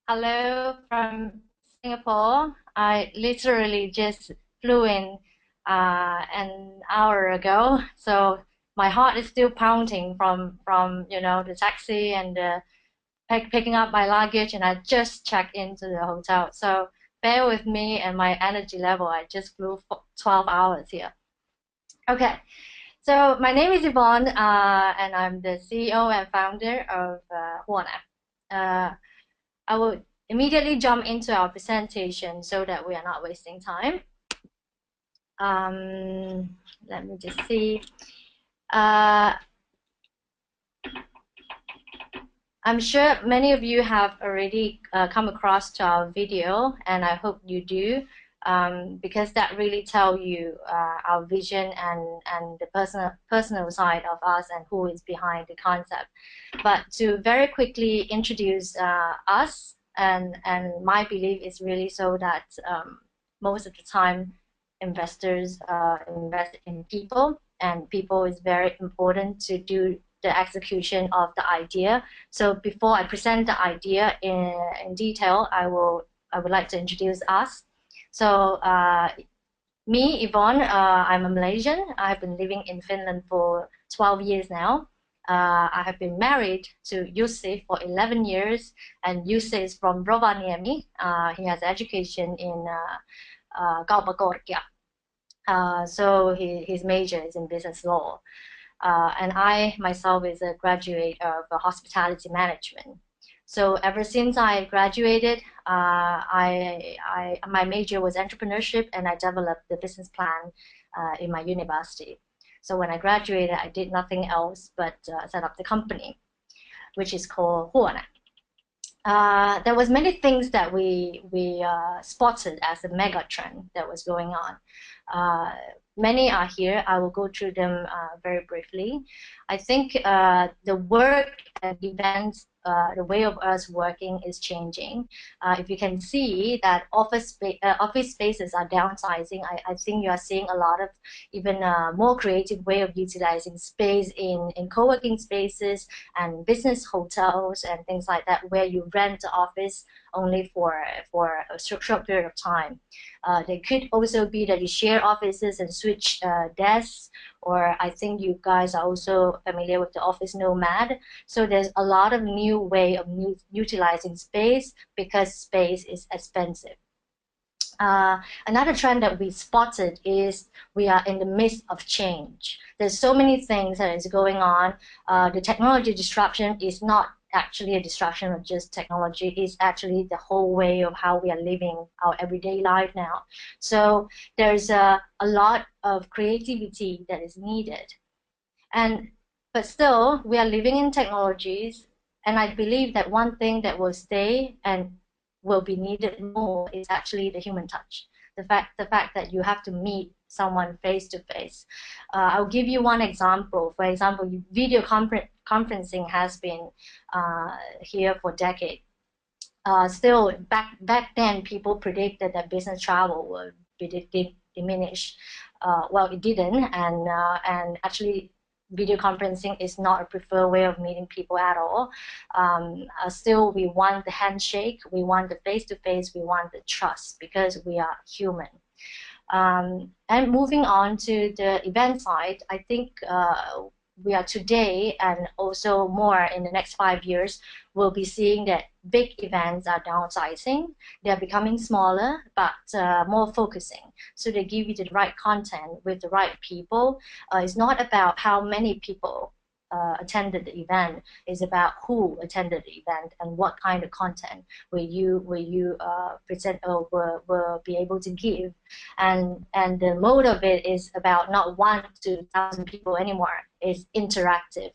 Hello from Singapore. I literally just flew in an hour ago, so my heart is still pounding from the taxi and picking up my luggage, and I just checked into the hotel. So bear with me and my energy level. I just flew for 12 hours here. Okay, so my name is Yvonne, and I'm the CEO and founder of HUONE. Uh, I will immediately jump into our presentation so that we are not wasting time. Let me just see. I'm sure many of you have already come across to our video, and I hope you do, because that really tell you our vision and the personal side of us and who is behind the concept. But to very quickly introduce us, and my belief is really so that most of the time investors invest in people, and people is very important to do the execution of the idea. So before I present the idea in detail, I would like to introduce us. So me, Evon, I'm a Malaysian. I've been living in Finland for 12 years now. I have been married to Jussi for 11 years, and Jussi is from Rovaniemi. He has education in Kaupakorkea. So his major is in business law. And I myself is a graduate of hospitality management. So ever since I graduated, my major was entrepreneurship, and I developed the business plan in my university. So when I graduated, I did nothing else but set up the company, which is called HUONE. There was many things that we spotted as a mega trend that was going on. Many are here. I will go through them very briefly. I think the work and events, the way of us working is changing. If you can see that office spaces are downsizing, I think you are seeing a lot of even more creative way of utilizing space in co-working spaces and business hotels and things like that, where you rent the office only for a short period of time. They could also be that you share offices and switch desks, or I think you guys are also familiar with the office nomad. So there's a lot of new way of utilizing space because space is expensive. Another trend that we spotted is we are in the midst of change. There's so many things that is going on. The technology disruption is not actually a disruption of just technology. It's actually the whole way of how we are living our everyday life now. So there's a lot of creativity that is needed. But still, we are living in technologies, and I believe that one thing that will stay and will be needed more is actually the human touch. The fact that you have to meet someone face to face. I'll give you one example. For example, video conferencing has been here for decades. Still, back then, people predicted that business travel would be diminished. Well, it didn't, and actually, video conferencing is not a preferred way of meeting people at all. Still, we want the handshake, we want the face-to-face, we want the trust, because we are human. And moving on to the event side, I think we are today, and also more in the next 5 years, we'll be seeing that big events are downsizing. They're becoming smaller, but more focusing. So they give you the right content with the right people. It's not about how many people attended the event. It's about who attended the event and what kind of content will you present or will be able to give. And the mode of it is about not 1 to 1,000 people anymore. It's interactive.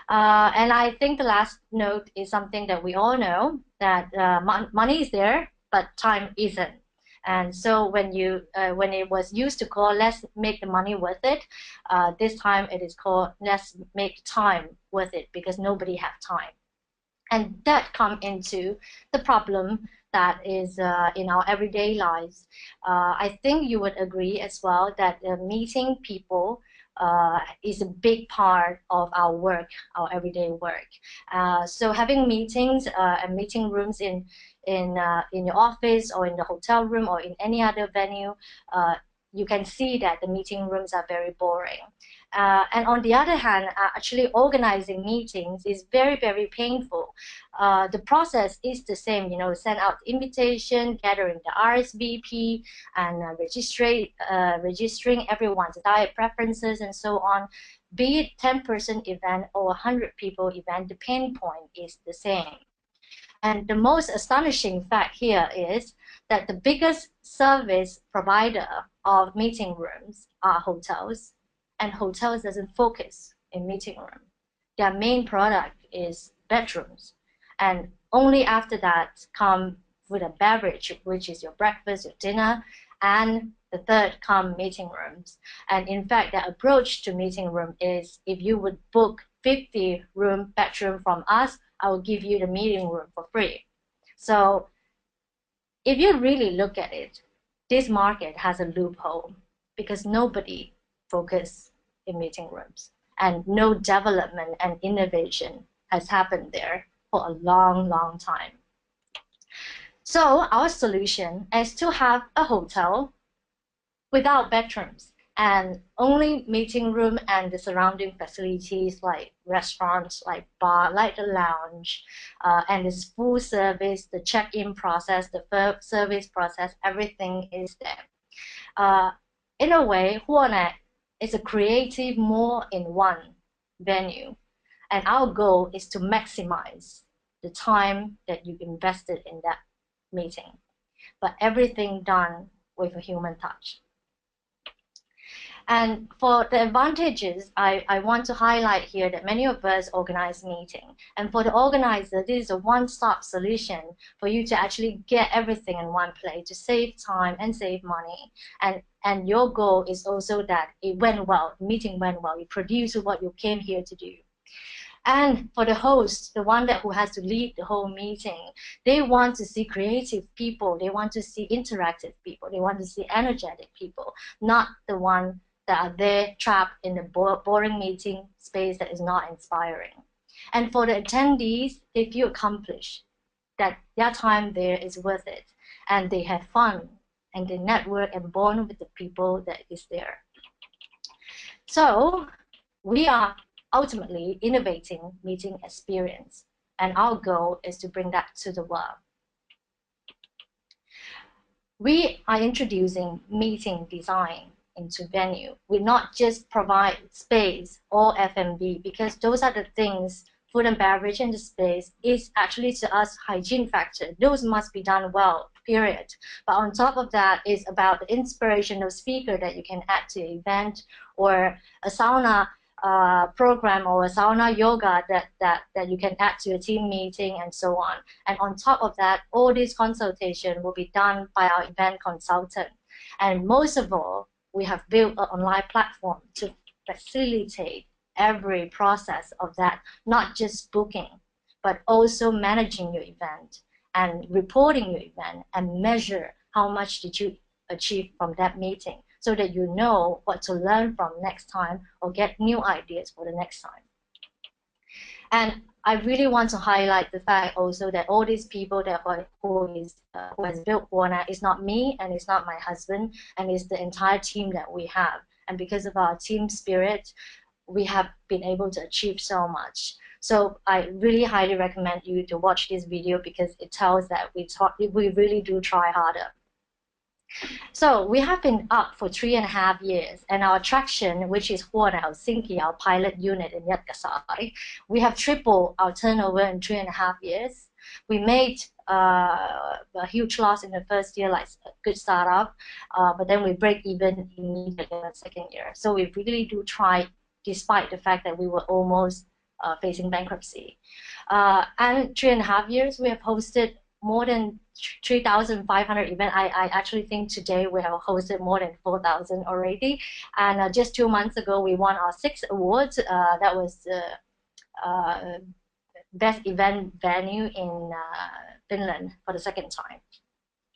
And I think the last note is something that we all know, that money is there, but time isn't. And so when it was used to call let's make the money worth it, this time it is called let's make time worth it, because nobody have time. And that come into the problem that is in our everyday lives. I think you would agree as well that meeting people is a big part of our work, our everyday work. So having meetings and meeting rooms in your office or in the hotel room or in any other venue, you can see that the meeting rooms are very boring. And on the other hand, actually organizing meetings is very, very painful. The process is the same, you know, send out invitation, gathering the RSVP, and registering everyone's diet preferences and so on. Be it 10-person event or 100 people event, the pain point is the same. And the most astonishing fact here is that the biggest service provider of meeting rooms are hotels, and hotels doesn't focus in meeting room. Their main product is bedrooms, and only after that come food and beverage, which is your breakfast, your dinner, and the third come meeting rooms. And in fact, the approach to meeting room is, if you would book 50 room bedroom from us, I will give you the meeting room for free. So if you really look at it, this market has a loophole because nobody focuses in meeting rooms, and no development and innovation has happened there for a long, long time. So our solution is to have a hotel without bedrooms and only meeting room and the surrounding facilities like restaurants, like bar, like the lounge, and this full service, the check-in process, the service process, everything is there. In a way, HUONE is a creative more-in-one venue, and our goal is to maximize the time that you invested in that meeting, but everything done with a human touch. And for the advantages, I want to highlight here that many of us organize meeting. And for the organizer, this is a one-stop solution for you to actually get everything in one place to save time and save money. And your goal is also that it went well, the meeting went well, you produced what you came here to do. And for the host, the one who has to lead the whole meeting, they want to see creative people, they want to see interactive people, they want to see energetic people, not the one that are there trapped in the boring meeting space that is not inspiring. And for the attendees, they feel accomplished, that their time there is worth it, and they have fun, and they network and bond with the people that is there. So we are ultimately innovating meeting experience, and our goal is to bring that to the world. We are introducing meeting design into venue. We not just provide space or F&B, because those are the things, food and beverage and the space is actually to us hygiene factor. Those must be done well, period. But on top of that is about the inspirational speaker that you can add to the event, or a sauna program or a sauna yoga that you can add to a team meeting and so on. And on top of that, all this consultation will be done by our event consultant. And most of all, we have built an online platform to facilitate every process of that, not just booking, but also managing your event and reporting your event and measure how much did you achieve from that meeting, so that you know what to learn from next time or get new ideas for the next time. And I really want to highlight the fact also that all these people that who has built HUONE is not me, and it's not my husband, and it's the entire team that we have. And because of our team spirit, we have been able to achieve so much. So I really highly recommend you to watch this video, because it tells that we really do try harder. So we have been up for 3.5 years, and our attraction, which is HUONE Helsinki, our pilot unit in Jätkäsaari, we have tripled our turnover in 3.5 years. We made a huge loss in the first year, like a good startup, but then we break even immediately in the second year. So we really do try, despite the fact that we were almost facing bankruptcy. And 3.5 years, we have hosted more than 3,500 events. I actually think today we have hosted more than 4,000 already. And just 2 months ago, we won our 6th awards. That was best event venue in Finland for the 2nd time.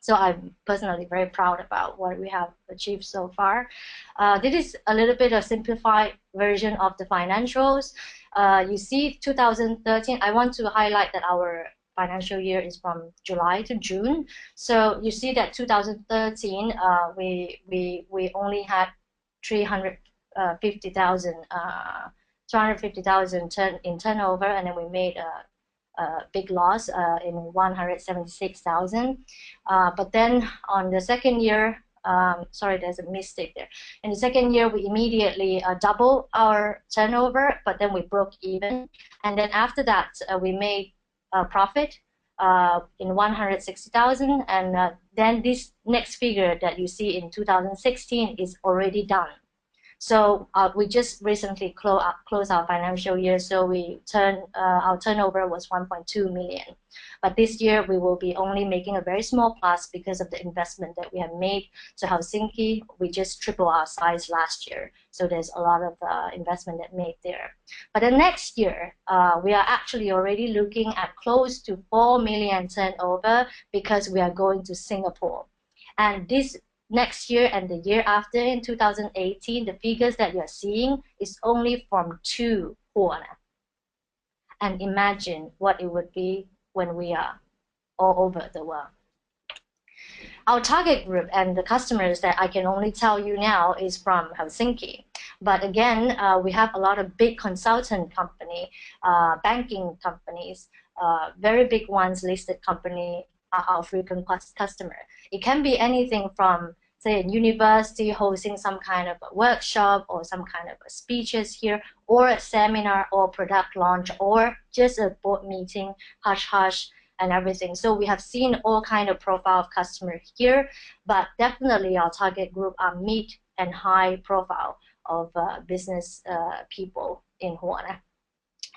So I'm personally very proud about what we have achieved so far. This is a little bit of simplified version of the financials. You see 2013, I want to highlight that our financial year is from July to June. So you see that 2013, we only had 350,000 in turnover, and then we made a big loss in 176,000. But then on the second year, sorry, there's a mistake there. In the second year, we immediately doubled our turnover, but then we broke even. And then after that, we made a profit in 160,000. And then this next figure that you see in 2016 is already done. So we just recently closed our financial year, so our turnover was 1.2 million. But this year we will be only making a very small plus because of the investment that we have made. So Helsinki, we just tripled our size last year. So there's a lot of investment that made there. But the next year, we are actually already looking at close to 4 million turnover because we are going to Singapore. And this next year and the year after, in 2018, the figures that you're seeing is only from 2 HUONE. And imagine what it would be when we are all over the world. Our target group and the customers that I can only tell you now is from Helsinki. But again, we have a lot of big consultant company, banking companies, very big ones, listed company, our frequent customer. It can be anything from, say, a university hosting some kind of a workshop or some kind of a speeches here, or a seminar or product launch, or just a board meeting, hush and everything. So we have seen all kind of profile of customers here, but definitely our target group are mid and high profile of business people in HUONE.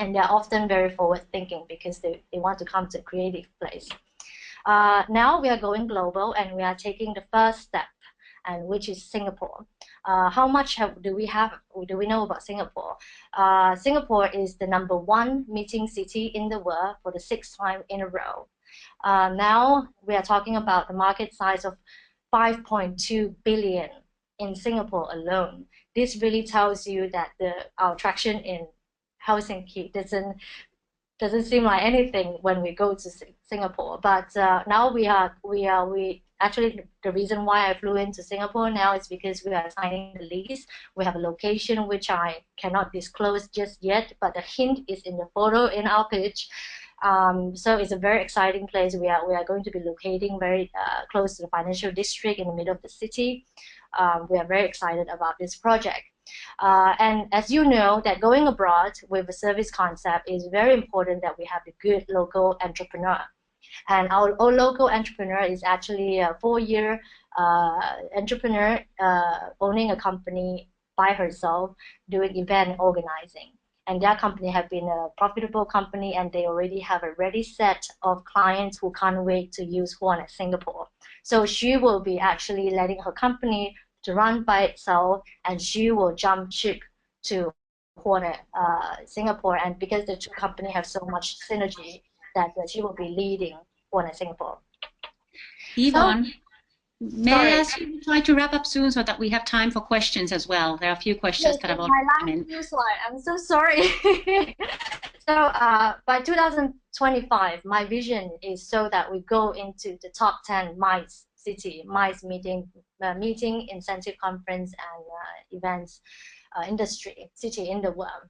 And they're often very forward thinking because they want to come to a creative place. Now we are going global, and we are taking the first step, and which is Singapore. How much do we know about Singapore? Singapore is the #1 meeting city in the world for the 6th time in a row. Now we are talking about the market size of 5.2 billion in Singapore alone. This really tells you that our traction in Helsinki doesn't seem like anything when we go to Singapore. But now we actually, the reason why I flew into Singapore now is because we are signing the lease. We have a location which I cannot disclose just yet, but the hint is in the photo in our pitch. So it's a very exciting place. We are going to be locating very close to the financial district in the middle of the city. We are very excited about this project. And as you know, that going abroad with a service concept is very important that we have a good local entrepreneur. And our local entrepreneur is actually a 4-year entrepreneur owning a company by herself, doing event organizing. And their company have been a profitable company, and they already have a ready set of clients who can't wait to use HUONE at Singapore. So she will be actually letting her company to run by itself, and she will jump ship to HUONE Singapore. And because the two companies have so much synergy, that she will be leading HUONE Singapore. Evon, may I ask you to try to wrap up soon so that we have time for questions as well? There are a few questions that have already come in. My last slide. I'm so sorry. So by 2025, my vision is so that we go into the top 10 MICE city, MICE meeting, incentive conference and events industry city in the world.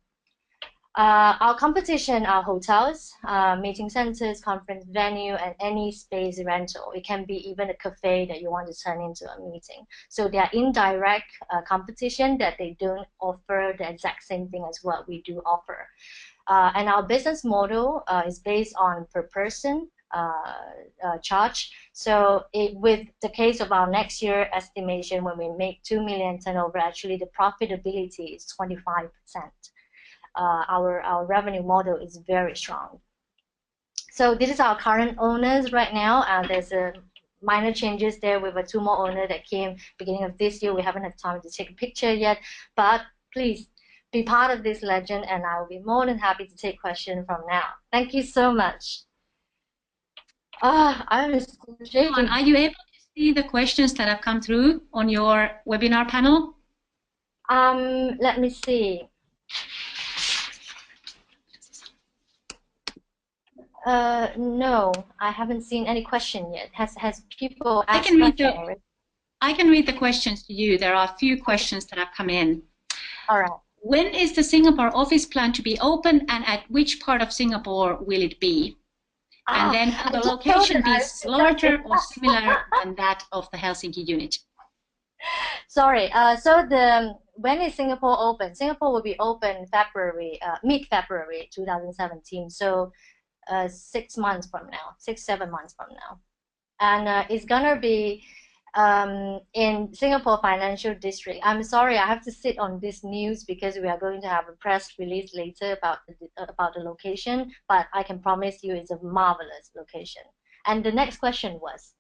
Our competition are hotels, meeting centers, conference venue, and any space rental. It can be even a cafe that you want to turn into a meeting. So they are indirect competition that they don't offer the exact same thing as what we do offer. And our business model is based on per person charge. So with the case of our next year estimation, when we make 2 million turnover, actually the profitability is 25%. Our revenue model is very strong. So this is our current owners right now. There's a minor changes there with 2 more owners that came beginning of this year. We haven't had time to take a picture yet, but please be part of this legend, and I will be more than happy to take questions from now. Thank you so much. I'm shaking. Are you able to see the questions that have come through on your webinar panel? Let me see. No, I haven't seen any question yet. Has people asked questions already? I can read the questions to you. There are a few questions that have come in. All right. When is the Singapore office planned to be open, and at which part of Singapore will it be? And then will the location be larger or similar than that of the Helsinki unit? Sorry. When is Singapore open? Singapore will be open February, mid-February 2017. So 6 months from now, 7 months from now, and it's gonna be in Singapore Financial District. I'm sorry, I have to sit on this news because we are going to have a press release later about the location. But I can promise you, it's a marvelous location. And the next question was.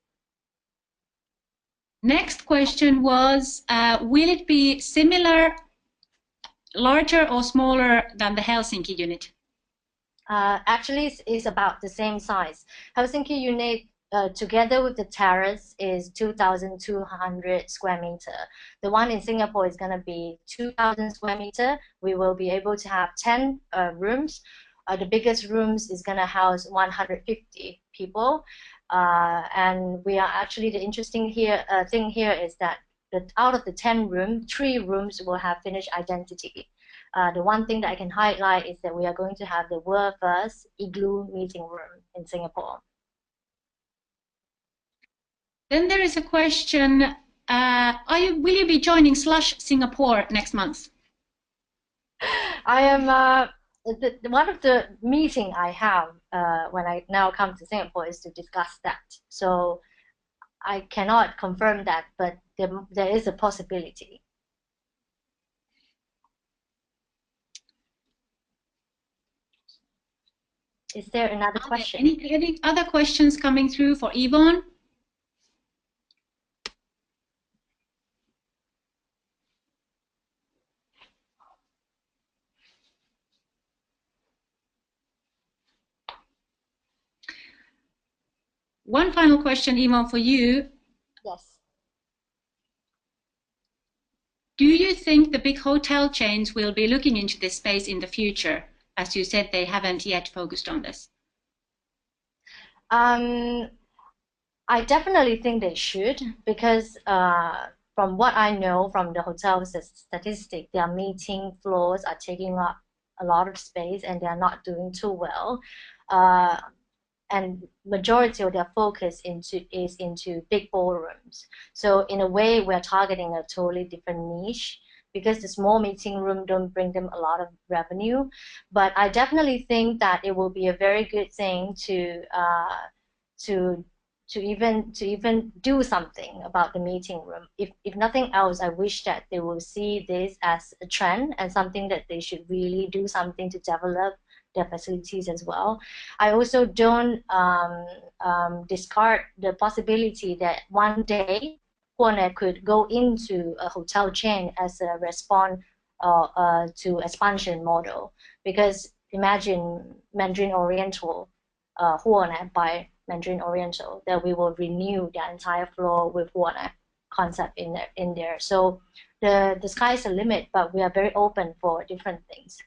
Next question was, will it be similar, larger or smaller than the Helsinki unit? Actually, it's about the same size. Helsinki unit, together with the terrace, is 2,200 square meter. The one in Singapore is going to be 2,000 square meter. We will be able to have 10 rooms. The biggest rooms is going to house 150 people. And we are actually, the interesting thing here is that out of the 10 rooms, 3 rooms will have finished identity. The one thing that I can highlight is that we are going to have the world first igloo meeting room in Singapore. Then there is a question, will you be joining Slush Singapore next month? I am, one of the meeting I have when I now come to Singapore is to discuss that. So I cannot confirm that, but there is a possibility. Is there another question? Any other questions coming through for Evon? One final question, Evon, for you. Yes. Do you think the big hotel chains will be looking into this space in the future? As you said, they haven't yet focused on this. I definitely think they should, because from what I know from the hotel statistic, their meeting floors are taking up a lot of space and they are not doing too well. And majority of their focus is into big ballrooms. So in a way, we're targeting a totally different niche, because the small meeting room don't bring them a lot of revenue. But I definitely think that it will be a very good thing to even do something about the meeting room. If nothing else, I wish that they will see this as a trend and something that they should really do something to develop their facilities as well. I also don't discard the possibility that one day HUONE could go into a hotel chain as a response to expansion model. Because imagine Mandarin Oriental, HUONE by Mandarin Oriental, that we will renew the entire floor with HUONE concept in there. So the sky is the limit, but we are very open for different things.